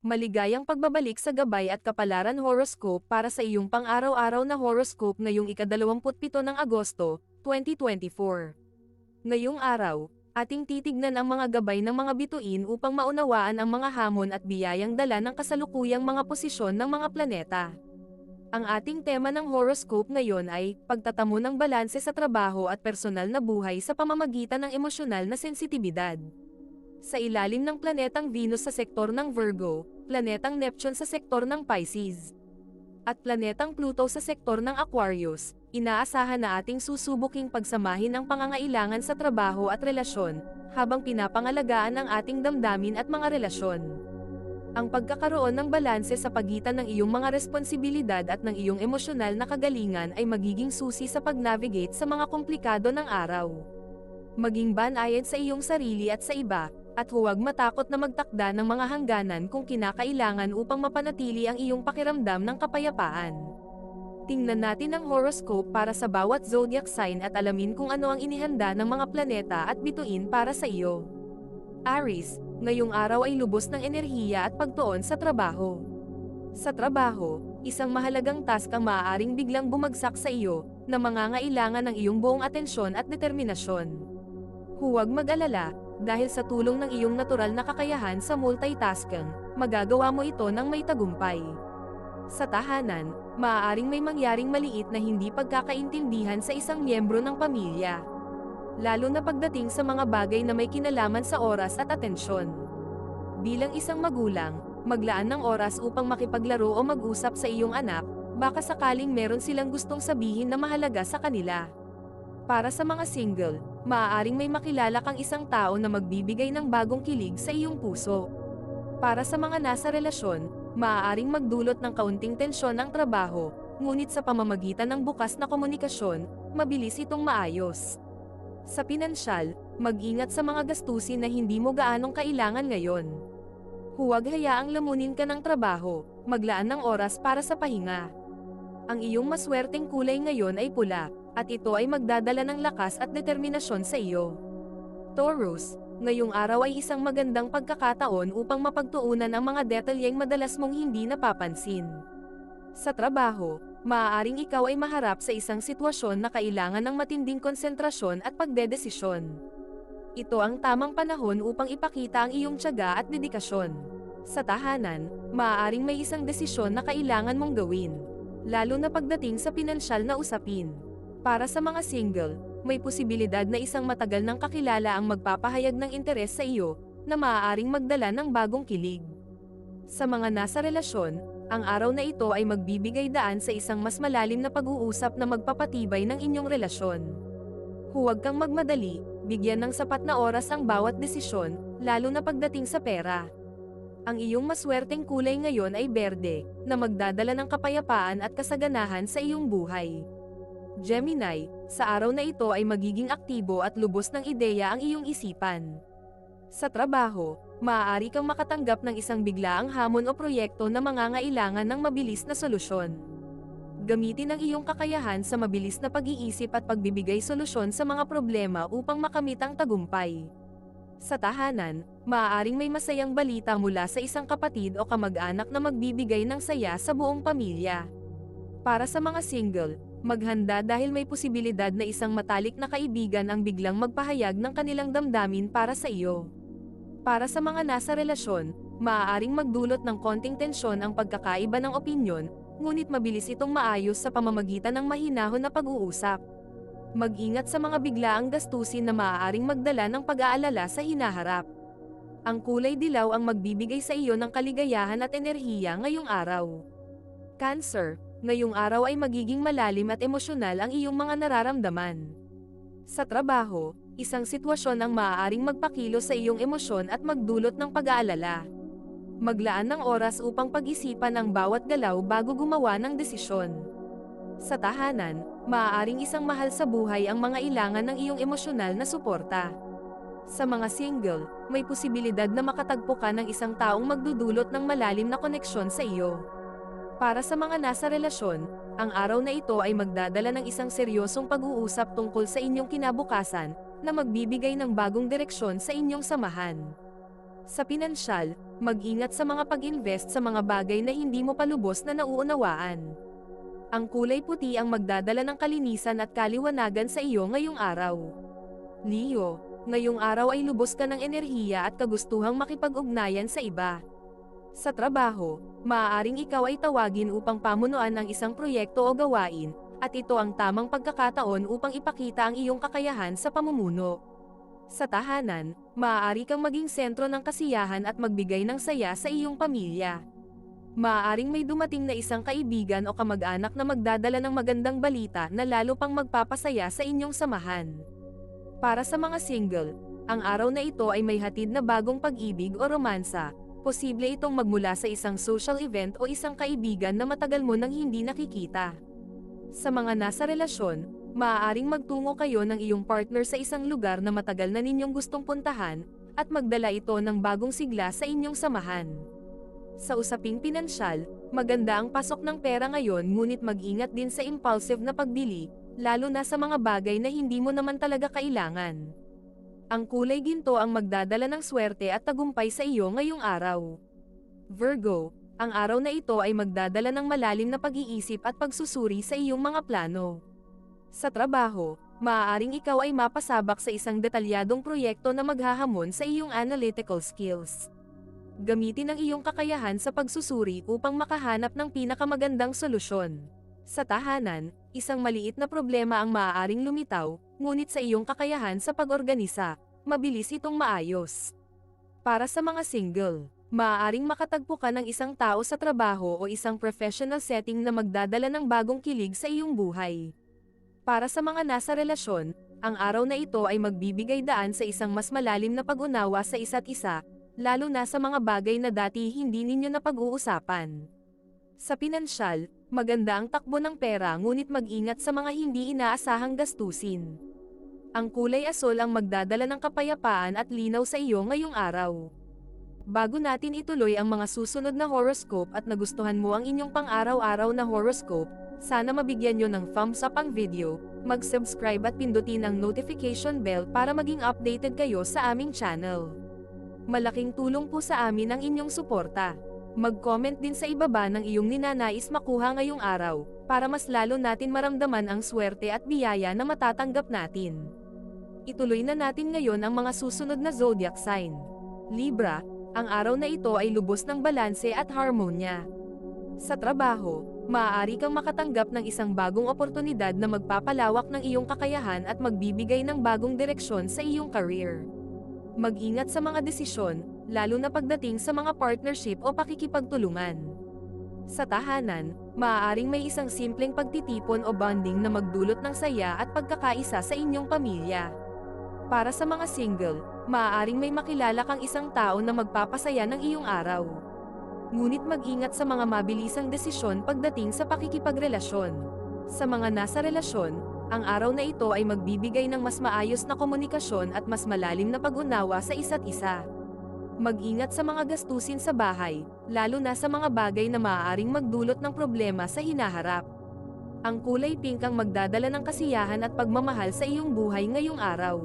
Maligayang pagbabalik sa gabay at kapalaran horoscope para sa iyong pang-araw-araw na horoscope ngayong ika-27 ng Agosto, 2024. Ngayong araw, ating titignan ang mga gabay ng mga bituin upang maunawaan ang mga hamon at biyayang dala ng kasalukuyang mga posisyon ng mga planeta. Ang ating tema ng horoscope ngayon ay pagtatamo ng balanse sa trabaho at personal na buhay sa pamamagitan ng emosyonal na sensitibidad. Sa ilalim ng planetang Venus sa sektor ng Virgo, planetang Neptune sa sektor ng Pisces, at planetang Pluto sa sektor ng Aquarius, inaasahan na ating susubuking pagsamahin ang pangangailangan sa trabaho at relasyon, habang pinapangalagaan ang ating damdamin at mga relasyon. Ang pagkakaroon ng balanse sa pagitan ng iyong mga responsibilidad at ng iyong emosyonal na kagalingan ay magiging susi sa pag-navigate sa mga komplikado ng araw. Maging banayad sa iyong sarili at sa iba, at huwag matakot na magtakda ng mga hangganan kung kinakailangan upang mapanatili ang iyong pakiramdam ng kapayapaan. Tingnan natin ang horoscope para sa bawat zodiac sign at alamin kung ano ang inihanda ng mga planeta at bituin para sa iyo. Aries, ngayong araw ay lubos ng enerhiya at pagtuon sa trabaho. Sa trabaho, isang mahalagang task ang maaaring biglang bumagsak sa iyo, na mangangailangan ng iyong buong atensyon at determinasyon. Huwag mag-alala, dahil sa tulong ng iyong natural na kakayahan sa multitasking, magagawa mo ito ng may tagumpay. Sa tahanan, maaaring may mangyaring maliit na hindi pagkakaintindihan sa isang miyembro ng pamilya. Lalo na pagdating sa mga bagay na may kinalaman sa oras at atensyon. Bilang isang magulang, maglaan ng oras upang makipaglaro o mag-usap sa iyong anak, baka sakaling meron silang gustong sabihin na mahalaga sa kanila. Para sa mga single, maaaring may makilala kang isang tao na magbibigay ng bagong kilig sa iyong puso. Para sa mga nasa relasyon, maaaring magdulot ng kaunting tensyon ang trabaho, ngunit sa pamamagitan ng bukas na komunikasyon, mabilis itong maayos. Sa pinansyal, mag-ingat sa mga gastusin na hindi mo gaanong kailangan ngayon. Huwag hayaang lamunin ka ng trabaho, maglaan ng oras para sa pahinga. Ang iyong maswerteng kulay ngayon ay pula, at ito ay magdadala ng lakas at determinasyon sa iyo. Taurus, ngayong araw ay isang magandang pagkakataon upang mapagtuunan ang mga detalyeng madalas mong hindi napapansin. Sa trabaho, maaaring ikaw ay maharap sa isang sitwasyon na kailangan ng matinding konsentrasyon at pagdedesisyon. Ito ang tamang panahon upang ipakita ang iyong tiyaga at dedikasyon. Sa tahanan, maaaring may isang desisyon na kailangan mong gawin, lalo na pagdating sa pinansyal na usapin. Para sa mga single, may posibilidad na isang matagal ng kakilala ang magpapahayag ng interes sa iyo, na maaaring magdala ng bagong kilig. Sa mga nasa relasyon, ang araw na ito ay magbibigay daan sa isang mas malalim na pag-uusap na magpapatibay ng inyong relasyon. Huwag kang magmadali, bigyan ng sapat na oras ang bawat desisyon, lalo na pagdating sa pera. Ang iyong maswerteng kulay ngayon ay berde, na magdadala ng kapayapaan at kasaganahan sa iyong buhay. Gemini, sa araw na ito ay magiging aktibo at lubos ng ideya ang iyong isipan. Sa trabaho, maaari kang makatanggap ng isang biglaang hamon o proyekto na mangangailangan ng mabilis na solusyon. Gamitin ang iyong kakayahan sa mabilis na pag-iisip at pagbibigay solusyon sa mga problema upang makamit ang tagumpay. Sa tahanan, maaaring may masayang balita mula sa isang kapatid o kamag-anak na magbibigay ng saya sa buong pamilya. Para sa mga single, maghanda dahil may posibilidad na isang matalik na kaibigan ang biglang magpahayag ng kanilang damdamin para sa iyo. Para sa mga nasa relasyon, maaaring magdulot ng konting tensyon ang pagkakaiba ng opinyon, ngunit mabilis itong maayos sa pamamagitan ng mahinahon na pag-uusap. Mag-ingat sa mga biglaang gastusin na maaaring magdala ng pag-aalala sa hinaharap. Ang kulay dilaw ang magbibigay sa iyo ng kaligayahan at enerhiya ngayong araw. Cancer, ngayong araw ay magiging malalim at emosyonal ang iyong mga nararamdaman. Sa trabaho, isang sitwasyon ang maaaring magpakilos sa iyong emosyon at magdulot ng pag-aalala. Maglaan ng oras upang pag-isipan ang bawat galaw bago gumawa ng desisyon. Sa tahanan, maaaring isang mahal sa buhay ang mga ilangan ng iyong emosyonal na suporta. Sa mga single, may posibilidad na makatagpo ka ng isang taong magdudulot ng malalim na koneksyon sa iyo. Para sa mga nasa relasyon, ang araw na ito ay magdadala ng isang seryosong pag-uusap tungkol sa inyong kinabukasan, na magbibigay ng bagong direksyon sa inyong samahan. Sa pinansyal, mag-ingat sa mga pag-invest sa mga bagay na hindi mo pa lubos na nauunawaan. Ang kulay puti ang magdadala ng kalinisan at kaliwanagan sa iyo ngayong araw. Leo, ngayong araw ay lubos ka ng enerhiya at kagustuhang makipag-ugnayan sa iba. Sa trabaho, maaaring ikaw ay tawagin upang pamunuan ang isang proyekto o gawain, at ito ang tamang pagkakataon upang ipakita ang iyong kakayahan sa pamumuno. Sa tahanan, maaari kang maging sentro ng kasiyahan at magbigay ng saya sa iyong pamilya. Maaaring may dumating na isang kaibigan o kamag-anak na magdadala ng magandang balita na lalo pang magpapasaya sa inyong samahan. Para sa mga single, ang araw na ito ay may hatid na bagong pag-ibig o romansa. Posible itong magmula sa isang social event o isang kaibigan na matagal mo nang hindi nakikita. Sa mga nasa relasyon, maaaring magtungo kayo ng iyong partner sa isang lugar na matagal na ninyong gustong puntahan, at magdala ito ng bagong sigla sa inyong samahan. Sa usaping pinansyal, maganda ang pasok ng pera ngayon, ngunit mag-ingat din sa impulsive na pagbili, lalo na sa mga bagay na hindi mo naman talaga kailangan. Ang kulay ginto ang magdadala ng swerte at tagumpay sa iyo ngayong araw. Virgo, ang araw na ito ay magdadala ng malalim na pag-iisip at pagsusuri sa iyong mga plano. Sa trabaho, maaaring ikaw ay mapasabak sa isang detalyadong proyekto na maghahamon sa iyong analytical skills. Gamitin ang iyong kakayahan sa pagsusuri upang makahanap ng pinakamagandang solusyon. Sa tahanan, isang maliit na problema ang maaaring lumitaw, ngunit sa iyong kakayahan sa pag-organisa, mabilis itong maayos. Para sa mga single, maaaring makatagpo ka ng isang tao sa trabaho o isang professional setting na magdadala ng bagong kilig sa iyong buhay. Para sa mga nasa relasyon, ang araw na ito ay magbibigay daan sa isang mas malalim na pag-unawa sa isa't isa, lalo na sa mga bagay na dati hindi ninyo napag-uusapan. Sa pinansyal, maganda ang takbo ng pera, ngunit mag-ingat sa mga hindi inaasahang gastusin. Ang kulay asul ang magdadala ng kapayapaan at linaw sa iyo ngayong araw. Bago natin ituloy ang mga susunod na horoscope at nagustuhan mo ang inyong pang-araw-araw na horoscope, sana mabigyan nyo ng thumbs up ang video, mag-subscribe at pindutin ang notification bell para maging updated kayo sa aming channel. Malaking tulong po sa amin ang inyong suporta. Mag-comment din sa ibaba ng iyong ninanais makuha ngayong araw, para mas lalo natin maramdaman ang swerte at biyaya na matatanggap natin. Ituloy na natin ngayon ang mga susunod na zodiac sign. Libra, ang araw na ito ay lubos ng balanse at harmonya. Sa trabaho, maaari kang makatanggap ng isang bagong oportunidad na magpapalawak ng iyong kakayahan at magbibigay ng bagong direksyon sa iyong career. Mag-ingat sa mga desisyon, lalo na pagdating sa mga partnership o pakikipagtulungan. Sa tahanan, maaaring may isang simpleng pagtitipon o bonding na magdulot ng saya at pagkakaisa sa inyong pamilya. Para sa mga single, maaaring may makilala kang isang tao na magpapasaya ng iyong araw. Ngunit mag-ingat sa mga mabilisang desisyon pagdating sa pakikipagrelasyon. Sa mga nasa relasyon, ang araw na ito ay magbibigay ng mas maayos na komunikasyon at mas malalim na pag-unawa sa isa't isa. Mag-ingat sa mga gastusin sa bahay, lalo na sa mga bagay na maaaring magdulot ng problema sa hinaharap. Ang kulay pink ang magdadala ng kasiyahan at pagmamahal sa iyong buhay ngayong araw.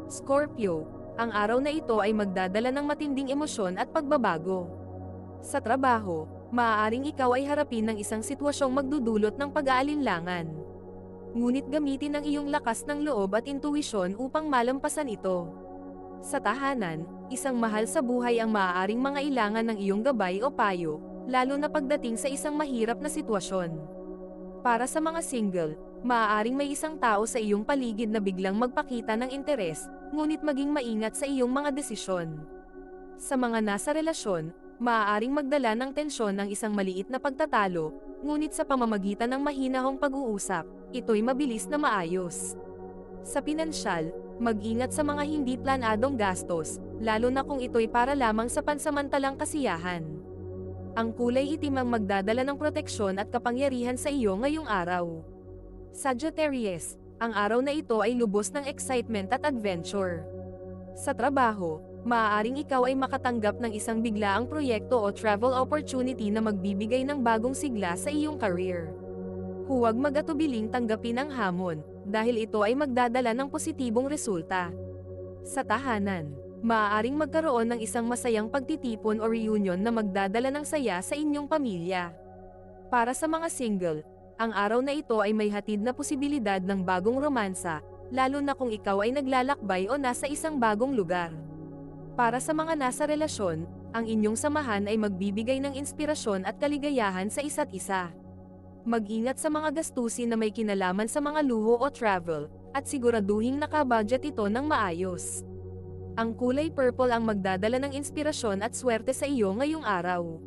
Scorpio, ang araw na ito ay magdadala ng matinding emosyon at pagbabago. Sa trabaho, maaaring ikaw ay harapin ng isang sitwasyong magdudulot ng pag-aalinlangan. Ngunit gamitin ang iyong lakas ng loob at intuwisyon upang malampasan ito. Sa tahanan, isang mahal sa buhay ang maaaring mangailangan ng iyong gabay o payo, lalo na pagdating sa isang mahirap na sitwasyon. Para sa mga single, maaaring may isang tao sa iyong paligid na biglang magpakita ng interes, ngunit maging maingat sa iyong mga desisyon. Sa mga nasa relasyon, maaaring magdala ng tensyon ang isang maliit na pagtatalo, ngunit sa pamamagitan ng mahinahong pag-uusap, ito'y mabilis na maayos. Sa pinansyal, mag-ingat sa mga hindi planadong gastos, lalo na kung ito'y para lamang sa pansamantalang kasiyahan. Ang kulay itim ang magdadala ng proteksyon at kapangyarihan sa iyo ngayong araw. Sagittarius, ang araw na ito ay lubos ng excitement at adventure. Sa trabaho, maaaring ikaw ay makatanggap ng isang biglaang proyekto o travel opportunity na magbibigay ng bagong sigla sa iyong career. Huwag mag-atubiling tanggapin ang hamon, dahil ito ay magdadala ng positibong resulta. Sa tahanan, maaaring magkaroon ng isang masayang pagtitipon o reunion na magdadala ng saya sa inyong pamilya. Para sa mga single, ang araw na ito ay may hatid na posibilidad ng bagong romansa, lalo na kung ikaw ay naglalakbay o nasa isang bagong lugar. Para sa mga nasa relasyon, ang inyong samahan ay magbibigay ng inspirasyon at kaligayahan sa isa't isa. Mag-ingat sa mga gastusin na may kinalaman sa mga luho o travel, at siguraduhing nakabudget ito ng maayos. Ang kulay purple ang magdadala ng inspirasyon at swerte sa iyo ngayong araw.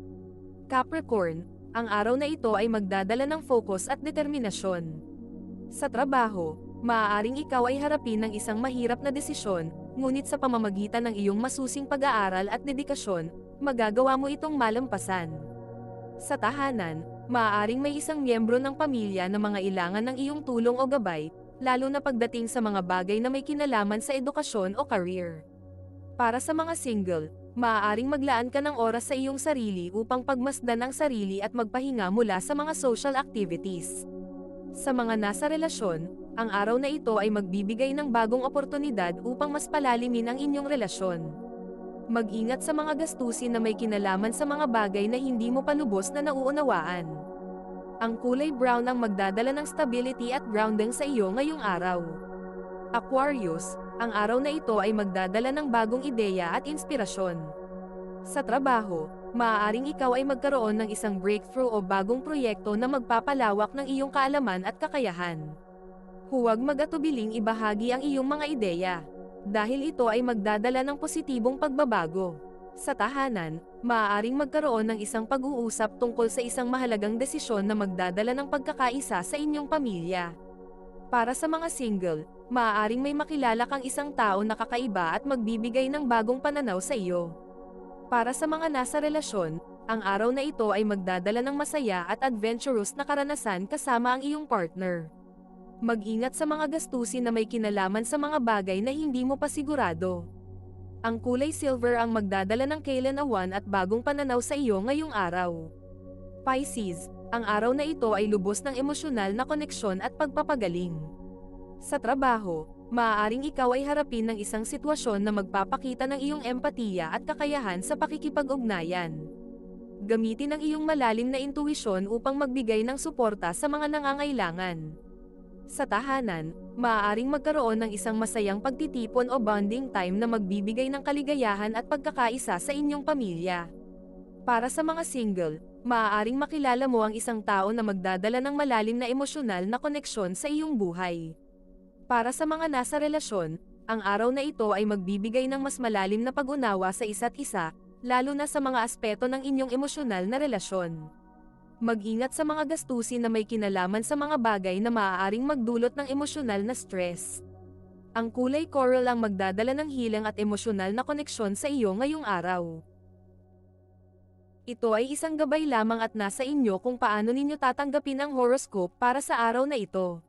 Capricorn, ang araw na ito ay magdadala ng focus at determinasyon. Sa trabaho, maaaring ikaw ay harapin ng isang mahirap na desisyon, ngunit sa pamamagitan ng iyong masusing pag-aaral at dedikasyon, magagawa mo itong malampasan. Sa tahanan, maaaring may isang miyembro ng pamilya na mangailangan ng iyong tulong o gabay, lalo na pagdating sa mga bagay na may kinalaman sa edukasyon o career. Para sa mga single, maaaring maglaan ka ng oras sa iyong sarili upang pagmasdan ang sarili at magpahinga mula sa mga social activities. Sa mga nasa relasyon, ang araw na ito ay magbibigay ng bagong oportunidad upang mas palalimin ang inyong relasyon. Mag-ingat sa mga gastusin na may kinalaman sa mga bagay na hindi mo pa lubos na nauunawaan. Ang kulay brown ang magdadala ng stability at grounding sa iyo ngayong araw. Aquarius, ang araw na ito ay magdadala ng bagong ideya at inspirasyon. Sa trabaho, maaaring ikaw ay magkaroon ng isang breakthrough o bagong proyekto na magpapalawak ng iyong kaalaman at kakayahan. Huwag mag-atubiling ibahagi ang iyong mga ideya, dahil ito ay magdadala ng positibong pagbabago. Sa tahanan, maaaring magkaroon ng isang pag-uusap tungkol sa isang mahalagang desisyon na magdadala ng pagkakaisa sa inyong pamilya. Para sa mga single, maaaring may makilala kang isang tao na kakaiba at magbibigay ng bagong pananaw sa iyo. Para sa mga nasa relasyon, ang araw na ito ay magdadala ng masaya at adventurous na karanasan kasama ang iyong partner. Mag-ingat sa mga gastusin na may kinalaman sa mga bagay na hindi mo pa sigurado. Ang kulay silver ang magdadala ng kailanawan at bagong pananaw sa iyo ngayong araw. Pisces, ang araw na ito ay lubos ng emosyonal na koneksyon at pagpapagaling. Sa trabaho, maaaring ikaw ay harapin ng isang sitwasyon na magpapakita ng iyong empatiya at kakayahan sa pakikipag-ugnayan. Gamitin ang iyong malalim na intuwisyon upang magbigay ng suporta sa mga nangangailangan. Sa tahanan, maaaring magkaroon ng isang masayang pagtitipon o bonding time na magbibigay ng kaligayahan at pagkakaisa sa inyong pamilya. Para sa mga single, maaaring makilala mo ang isang tao na magdadala ng malalim na emosyonal na koneksyon sa iyong buhay. Para sa mga nasa relasyon, ang araw na ito ay magbibigay ng mas malalim na pag-unawa sa isa't isa, lalo na sa mga aspeto ng inyong emosyonal na relasyon. Mag-ingat sa mga gastusin na may kinalaman sa mga bagay na maaaring magdulot ng emosyonal na stress. Ang kulay coral ang magdadala ng hilang at emosyonal na koneksyon sa iyo ngayong araw. Ito ay isang gabay lamang at nasa inyo kung paano ninyo tatanggapin ang horoscope para sa araw na ito.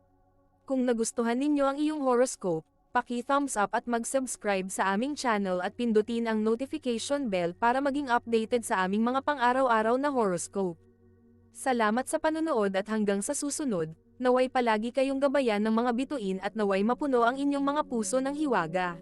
Kung nagustuhan ninyo ang iyong horoscope, paki-thumbs up at mag-subscribe sa aming channel at pindutin ang notification bell para maging updated sa aming mga pang-araw-araw na horoscope. Salamat sa panonood at hanggang sa susunod, naway palagi kayong gabayan ng mga bituin at naway mapuno ang inyong mga puso ng hiwaga.